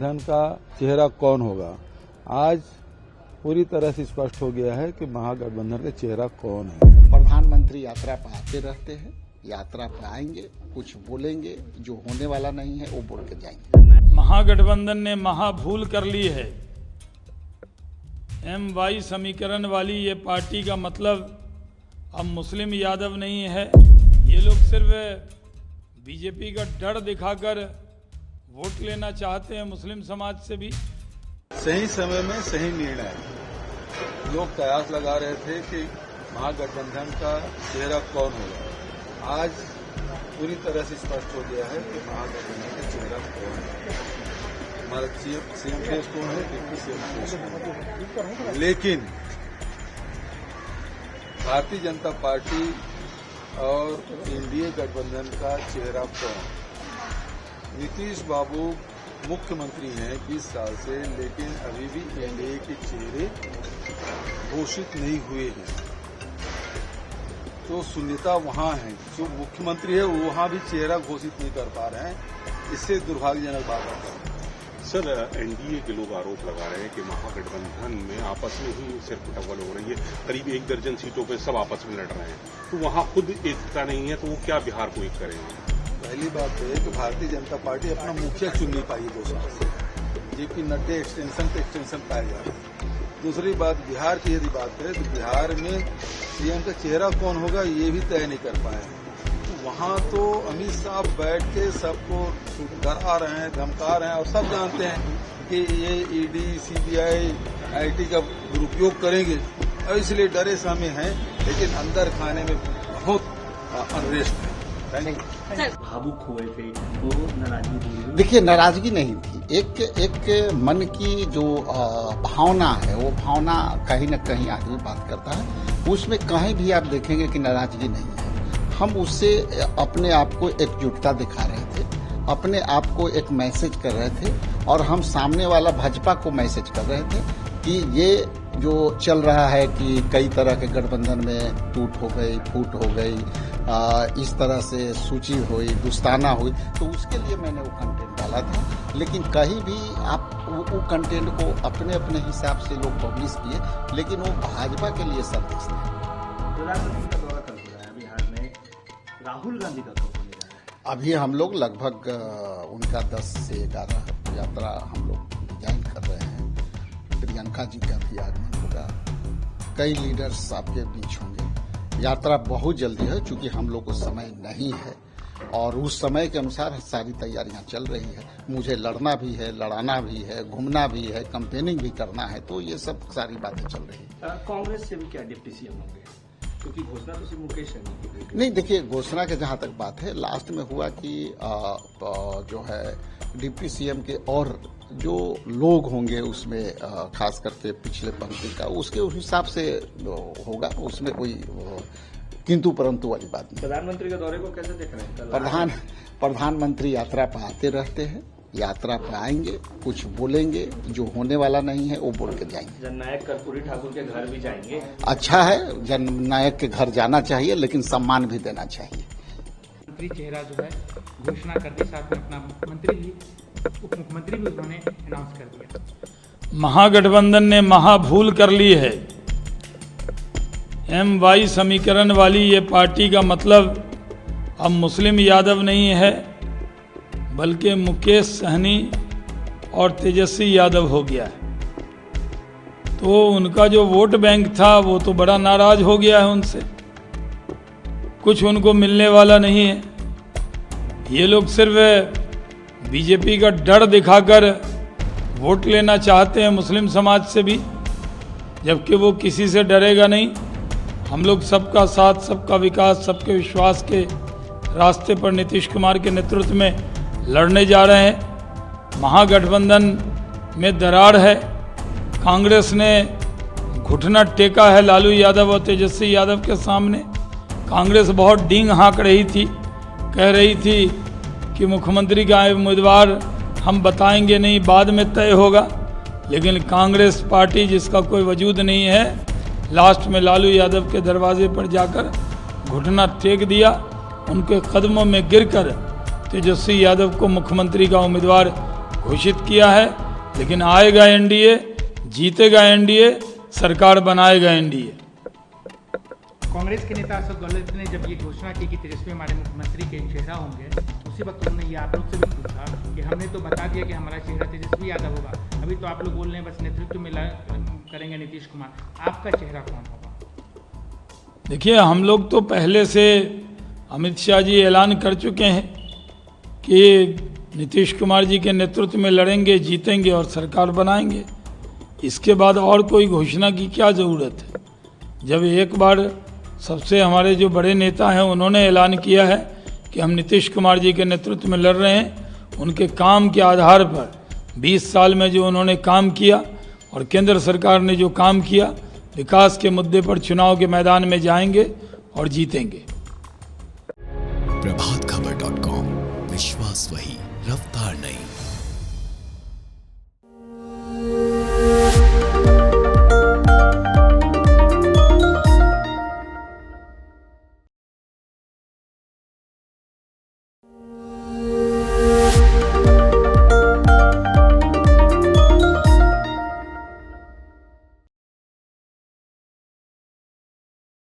महागठबंधन का चेहरा कौन होगा। आज पूरी तरह से स्पष्ट हो गया है कि महागठबंधन का चेहरा कौन है। प्रधानमंत्री यात्रा पर आते रहते हैं, यात्रा पर आएंगे, कुछ बोलेंगे, जो होने वाला नहीं है वो बोल के जाएंगे। महागठबंधन ने महाभूल कर ली है। MY समीकरण वाली ये पार्टी का मतलब अब मुस्लिम यादव नहीं है। ये लोग सिर्फ बीजेपी का डर दिखाकर वोट लेना चाहते हैं मुस्लिम समाज से भी। सही समय में सही निर्णय। लोग कयास लगा रहे थे कि महागठबंधन का चेहरा कौन होगा। आज पूरी तरह से स्पष्ट हो गया है कि महागठबंधन का चेहरा कौन है। हमारा सीएम फेस कौन है, डिप्टी सीएम फेस कौन है। लेकिन भारतीय जनता पार्टी और एनडीए गठबंधन का चेहरा कौन। नीतीश बाबू मुख्यमंत्री हैं 20 साल से, लेकिन अभी भी एनडीए के चेहरे घोषित नहीं हुए हैं। तो शून्यता वहां है। जो मुख्यमंत्री है वहां भी चेहरा घोषित नहीं कर पा रहे हैं। इससे दुर्भाग्यजनक बात है। सर, एनडीए के लोग आरोप लगा रहे हैं कि महागठबंधन में आपस में ही सिर्फ टक्कर हो रही है। करीब 1 दर्जन सीटों पे सब आपस में लड़ रहे हैं, तो वहां खुद एकता नहीं है, तो वो क्या बिहार को एक करेंगे। पहली बात तो है कि भारतीय जनता पार्टी अपना मुखिया चुन नहीं पाई 2 साल से, जेपी नड्डा एक्सटेंशन पे एक्सटेंशन पाए जा रहे हैं। दूसरी बात, बिहार की यदि बात करें तो बिहार में सीएम का चेहरा कौन होगा ये भी तय नहीं कर पाए। वहां तो अमित शाह बैठ के सबको डरा रहे हैं, धमका रहे हैं, और सब जानते हैं कि ये ईडी, सीबीआई, आईटी का दुरुपयोग करेंगे, और इसलिए डरे सहमे हैं। लेकिन अंदर खाने में बहुत अनरेस्ट है। भावुक हुए थे, वो नाराजगी। देखिए, नाराजगी नहीं थी। एक मन की जो भावना है, वो भावना कहीं न कहीं आदमी बात करता है। उसमें कहीं भी आप देखेंगे कि नाराजगी नहीं है। हम उससे अपने आप को एकजुटता दिखा रहे थे, अपने आप को एक मैसेज कर रहे थे, और हम सामने वाला भाजपा को मैसेज कर रहे थे कि ये जो चल रहा है कि कई तरह के गठबंधन में टूट हो गई, फूट हो गई, इस तरह से सूची हुई, दुस्ताना हुई, तो उसके लिए मैंने वो कंटेंट डाला था। लेकिन कहीं भी आप वो कंटेंट को अपने अपने हिसाब से लोग पब्लिश किए, लेकिन वो भाजपा के लिए संदेश है। प्रधानमंत्री का दौरा कब हो रहा है बिहार में? राहुल गांधी का कब होने जा रहा है? अभी हम लोग लगभग उनका 10 से 11 यात्रा हम लोग डिजाइन कर रहे हैं। प्रियंका जी का भी आगमन होगा, कई लीडर्स आपके बीच होंगे। यात्रा बहुत जल्दी है, चूंकि हम लोग को समय नहीं है, और उस समय के अनुसार सारी तैयारियां चल रही है। मुझे लड़ना भी है, लड़ाना भी है, घूमना भी है, कैंपेनिंग भी करना है, तो ये सब सारी बातें चल रही है। कांग्रेस से भी क्या डिप्टी सीएम होंगे? क्योंकि घोषणा तो सिर्फ मुकेश सहनी की हुई। नहीं, देखिए, घोषणा के जहां तक बात है, लास्ट में हुआ कि जो है डिप्टी सीएम के और जो लोग होंगे उसमें खास करके पिछले पंक्ति का, उसके हिसाब से होगा। उसमें कोई किंतु परंतु वाली बात नहीं। प्रधानमंत्री के दौरे को कैसे देख रहे हैं? प्रधानमंत्री यात्रा पर आते रहते हैं, यात्रा पर आएंगे, कुछ बोलेंगे, जो होने वाला नहीं है वो बोल के जाएंगे। जननायक कर्पूरी ठाकुर के घर भी जाएंगे। अच्छा है, जननायक के घर जाना चाहिए, लेकिन सम्मान भी देना चाहिए। मंत्री चेहरा जो है घोषणा कर दी, साथ में अपना मुख्यमंत्री भी, उप मुख्यमंत्री भी उन्होंने अनाउंस कर दिया। महागठबंधन ने महाभूल कर ली है। MY समीकरण वाली ये पार्टी का मतलब अब मुस्लिम यादव नहीं है, बल्कि मुकेश सहनी और तेजस्वी यादव हो गया है। तो उनका जो वोट बैंक था वो तो बड़ा नाराज हो गया है उनसे, कुछ उनको मिलने वाला नहीं है। ये लोग सिर्फ बीजेपी का डर दिखाकर वोट लेना चाहते हैं मुस्लिम समाज से भी, जबकि वो किसी से डरेगा नहीं। हम लोग सबका साथ, सबका विकास, सबके विश्वास के रास्ते पर नीतीश कुमार के नेतृत्व में लड़ने जा रहे हैं। महागठबंधन में दरार है। कांग्रेस ने घुटना टेका है लालू यादव और तेजस्वी यादव के सामने। कांग्रेस बहुत डींग हाँक रही थी, कह रही थी कि मुख्यमंत्री का उम्मीदवार हम बताएंगे नहीं, बाद में तय होगा। लेकिन कांग्रेस पार्टी जिसका कोई वजूद नहीं है, लास्ट में लालू यादव के दरवाजे पर जाकर घुटना टेक दिया। उनके कदमों में गिरकर तेजस्वी यादव को मुख्यमंत्री का उम्मीदवार घोषित किया है, लेकिन आएगा एनडीए, जीतेगा एनडीए, सरकार बनाएगा एनडीए। कांग्रेस के नेता अशोक गहलोत ने जब ये घोषणा की कि तेजस्वी हमारे मुख्यमंत्री के चेहरा होंगे, उसी वक्त उन्होंने ये आप लोग से भी पूछा कि हमने तो बता दिया कि हमारा चेहरा तेजस्वी यादव होगा, अभी तो आप लोग बोल रहे हैं बस नेतृत्व में करेंगे नीतीश कुमार, आपका चेहरा कौन होगा? देखिए, हम लोग तो पहले से अमित शाह जी ऐलान कर चुके हैं कि नीतीश कुमार जी के नेतृत्व में लड़ेंगे, जीतेंगे और सरकार बनाएंगे। इसके बाद और कोई घोषणा की क्या ज़रूरत है? जब एक बार सबसे हमारे जो बड़े नेता हैं उन्होंने ऐलान किया है कि हम नीतीश कुमार जी के नेतृत्व में लड़ रहे हैं, उनके काम के आधार पर 20 साल में जो उन्होंने काम किया और केंद्र सरकार ने जो काम किया, विकास के मुद्दे पर चुनाव के मैदान में जाएंगे और जीतेंगे। प्रभात